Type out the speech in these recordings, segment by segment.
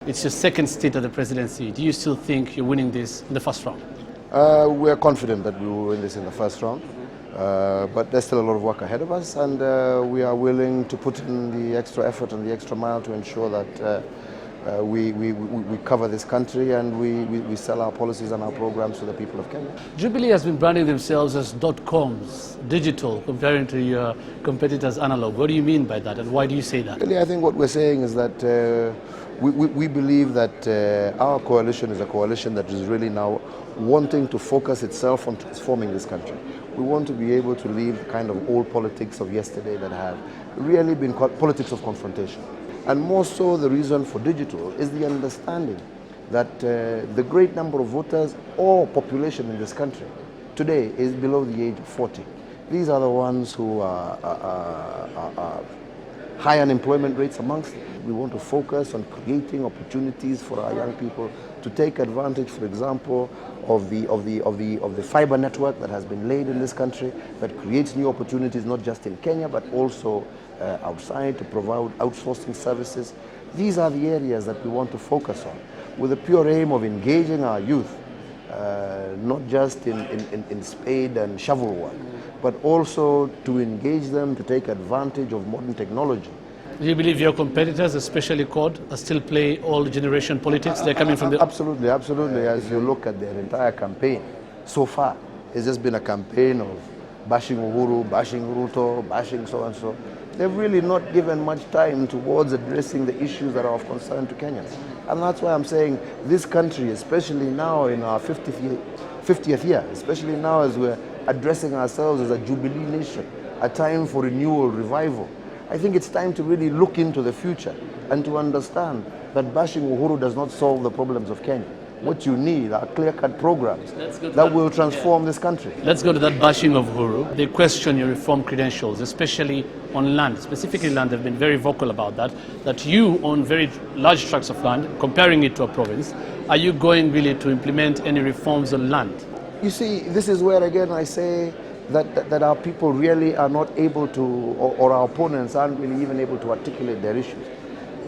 It's your second stint at the presidency. Do you still think you're winning this in the first round? We're confident that we will win this in the first round, but there's still a lot of work ahead of us, and we are willing to put in the extra effort and the extra mile to ensure that we cover this country and we sell our policies and our programs to the people of Kenya. Jubilee has been branding themselves as .coms, digital, comparing to your competitors analog. What do you mean by that, and why do you say that? Really, I think what we're saying is that we believe that our coalition is a coalition that is really now wanting to focus itself on transforming this country. We want to be able to leave the kind of old politics of yesterday that have really been politics of confrontation. And more so, the reason for digital is the understanding that the great number of voters or population in this country today is below the age of 40. These are the ones who are high unemployment rates amongst them. We want to focus on creating opportunities for our young people to take advantage, for example, of the fiber network that has been laid in this country that creates new opportunities not just in Kenya but also outside to provide outsourcing services. These are the areas that we want to focus on with the pure aim of engaging our youth, not just in spade and shovel work, but also to engage them to take advantage of modern technology. Do you believe your competitors, especially CORD, still play old generation politics? They're coming from the... Absolutely, absolutely. As you look at their entire campaign, so far, it's just been a campaign of bashing Uhuru, bashing Ruto, bashing so-and-so. They've really not given much time towards addressing the issues that are of concern to Kenyans. And that's why I'm saying this country, especially now in our 50th year, especially now as we're addressing ourselves as a Jubilee nation, a time for renewal, revival, I think it's time to really look into the future and to understand that bashing Uhuru does not solve the problems of Kenya. What you need are clear-cut programs that will transform this country. Let's go to that bashing of Uhuru. They question your reform credentials, especially on land. Specifically land, they've been very vocal about that you own very large tracts of land, comparing it to a province. Are you going really to implement any reforms on land? You see, this is where again I say that our people really are not able to, or our opponents aren't really even able to articulate their issues.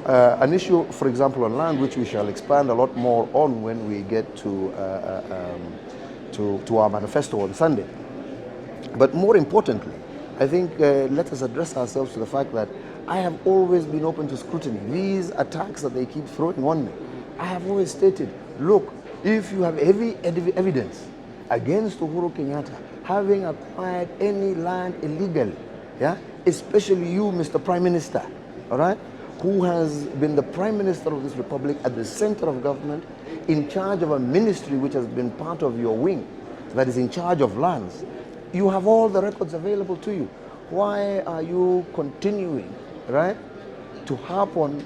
An issue, for example, on land, which we shall expand a lot more on when we get to our manifesto on Sunday. But more importantly, I think let us address ourselves to the fact that I have always been open to scrutiny. These attacks that they keep throwing on me, I have always stated, look, if you have heavy evidence against Uhuru Kenyatta having acquired any land illegally, yeah, especially you, Mr. Prime Minister, all right, who has been the Prime Minister of this Republic at the center of government, in charge of a ministry which has been part of your wing, that is in charge of lands. You have all the records available to you. Why are you continuing, right, to harp on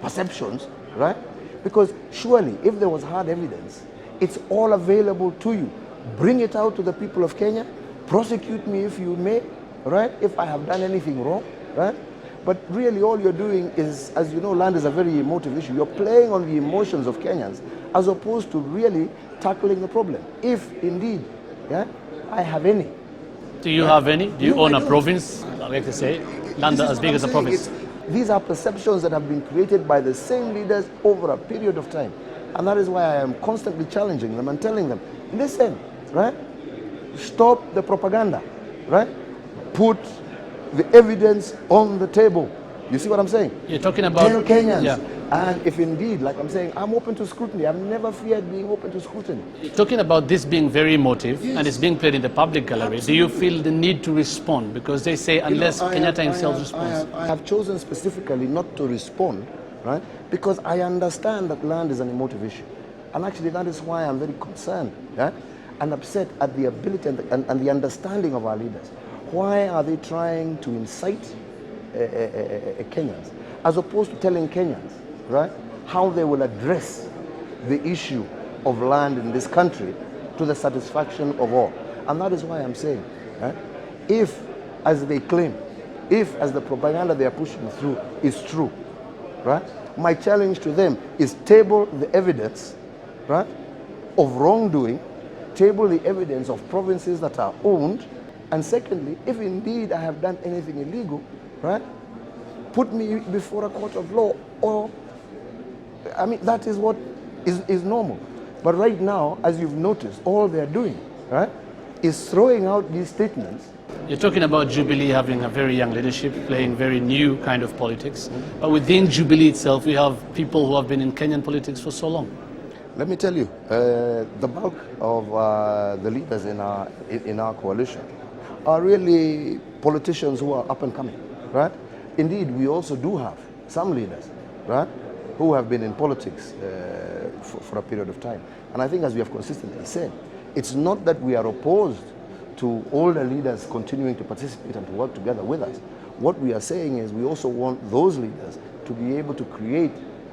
perceptions, right? Because surely, if there was hard evidence, it's all available to you. Bring it out to the people of Kenya. Prosecute me if you may, right? If I have done anything wrong, right? But really all you're doing is, as you know, land is a very emotive issue. You're playing on the emotions of Kenyans as opposed to really tackling the problem. If indeed, yeah, I have any. Do you have any? Do you own a province? I like to say, land as big as a province. These are perceptions that have been created by the same leaders over a period of time. And that is why I am constantly challenging them and telling them, listen, right? Stop the propaganda, right? Put the evidence on the table. You see what I'm saying? You're talking about... Tell Kenyans. Yeah. And if indeed, like I'm saying, I'm open to scrutiny. I've never feared being open to scrutiny. You're talking about this being very emotive, yes, and it's being played in the public gallery. Absolutely. Do you feel the need to respond? Because they say unless Kenyatta himself responds. I have chosen specifically not to respond, right? Because I understand that land is an emotive issue. And actually that is why I'm very concerned, yeah, and upset at the ability and the understanding of our leaders. Why are they trying to incite Kenyans as opposed to telling Kenyans, right, how they will address the issue of land in this country to the satisfaction of all? And that is why I'm saying, right, if, as they claim, if, as the propaganda they are pushing through is true, right, my challenge to them is table the evidence, right, of wrongdoing, table the evidence of provinces that are owned, and secondly, if indeed I have done anything illegal, right, put me before a court of law or I mean, that is what is normal. But right now, as you've noticed, all they're doing, right, is throwing out these statements. You're talking about Jubilee having a very young leadership, playing very new kind of politics. But within Jubilee itself, we have people who have been in Kenyan politics for so long. Let me tell you, the bulk of the leaders in our coalition are really politicians who are up and coming, right? Indeed, we also do have some leaders, right, who have been in politics for a period of time. And I think, as we have consistently said, it's not that we are opposed to older leaders continuing to participate and to work together with us. What we are saying is we also want those leaders to be able to create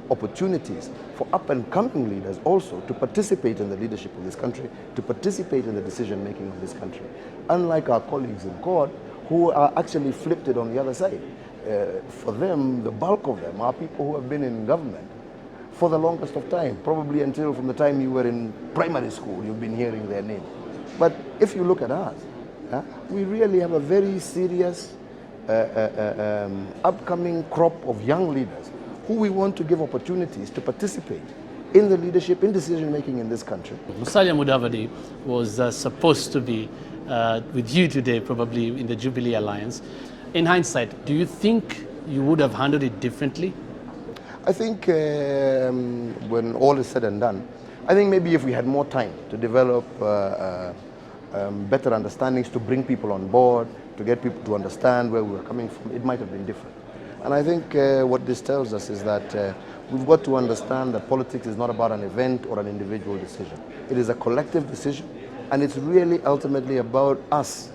opportunities for up-and-coming leaders also to participate in the leadership of this country, to participate in the decision-making of this country. Unlike our colleagues in court, who are actually flipped it on the other side. For them, the bulk of them are people who have been in government for the longest of time, probably until from the time you were in primary school, you've been hearing their name. But if you look at us, we really have a very serious upcoming crop of young leaders who we want to give opportunities to participate in the leadership, in decision-making in this country. Musalia Mudavadi was supposed to be with you today, probably in the Jubilee Alliance. In hindsight, do you think you would have handled it differently? I think when all is said and done, I think maybe if we had more time to develop better understandings, to bring people on board, to get people to understand where we were coming from, it might have been different. And I think what this tells us is that we've got to understand that politics is not about an event or an individual decision. It is a collective decision, and it's really ultimately about us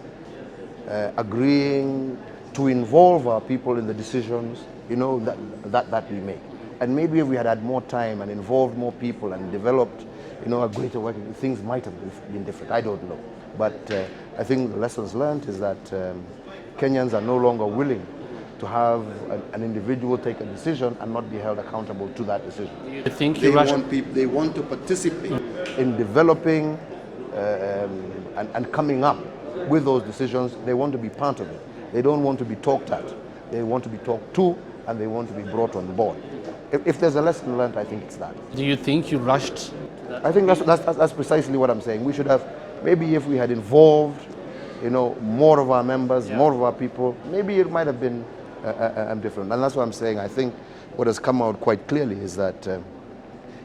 agreeing to involve our people in the decisions, you know, that we make. And maybe if we had more time and involved more people and developed, you know, a greater working, things might have been different. I don't know. But I think the lessons learned is that Kenyans are no longer willing to have an individual take a decision and not be held accountable to that decision. You think they want to participate in developing and coming up with those decisions. They want to be part of it. They don't want to be talked at. They want to be talked to, and they want to be brought on board. If there's a lesson learned, I think it's that. Do you think you rushed? I think that's precisely what I'm saying. We should have, maybe if we had involved, you know, more of our members, more of our people, maybe it might have been different. And that's what I'm saying. I think what has come out quite clearly is that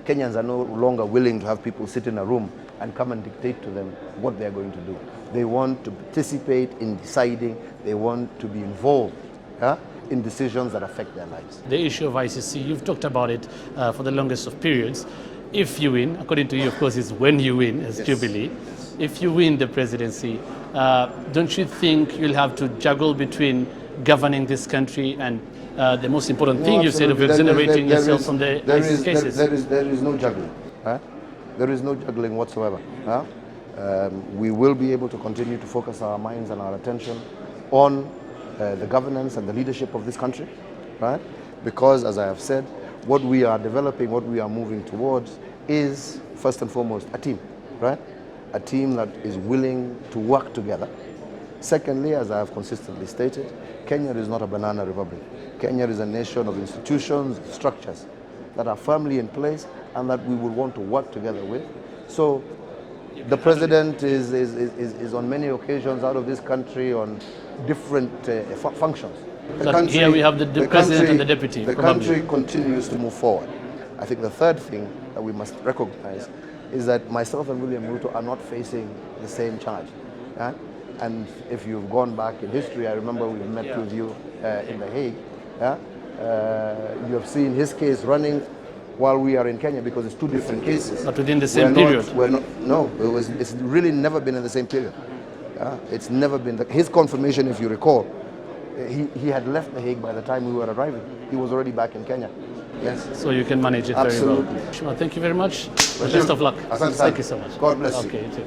Kenyans are no longer willing to have people sit in a room and come and dictate to them what they're going to do. They want to participate in deciding. They want to be involved in decisions that affect their lives. The issue of ICC, you've talked about it for the longest of periods. If you win, according to you, of course, it's when you win as Jubilee. If you win the presidency, don't you think you'll have to juggle between governing this country and the most important thing you said of exonerating yourself from the ICC cases? There is no juggling. There is no juggling whatsoever. We will be able to continue to focus our minds and our attention on the governance and the leadership of this country, right? Because, as I have said, what we are developing, what we are moving towards is, first and foremost, a team, right? A team that is willing to work together. Secondly, as I have consistently stated, Kenya is not a banana republic. Kenya is a nation of institutions, structures that are firmly in place and that we will want to work together with. So the president is on many occasions out of this country on different functions. Here we have the president and the deputy. The country continues to move forward. I think the third thing that we must recognize is that myself and William Ruto are not facing the same charge. And if you've gone back in history, I remember we met with you in The Hague. You have seen his case running while we are in Kenya because it's two different cases. But within the same period? It's really never been in the same period. It's never been. His confirmation, if you recall, he had left The Hague by the time we were arriving. He was already back in Kenya. Yes. So you can manage it very well. Thank you very much. Best of luck. Thank you so much. God bless you. Okay, you too.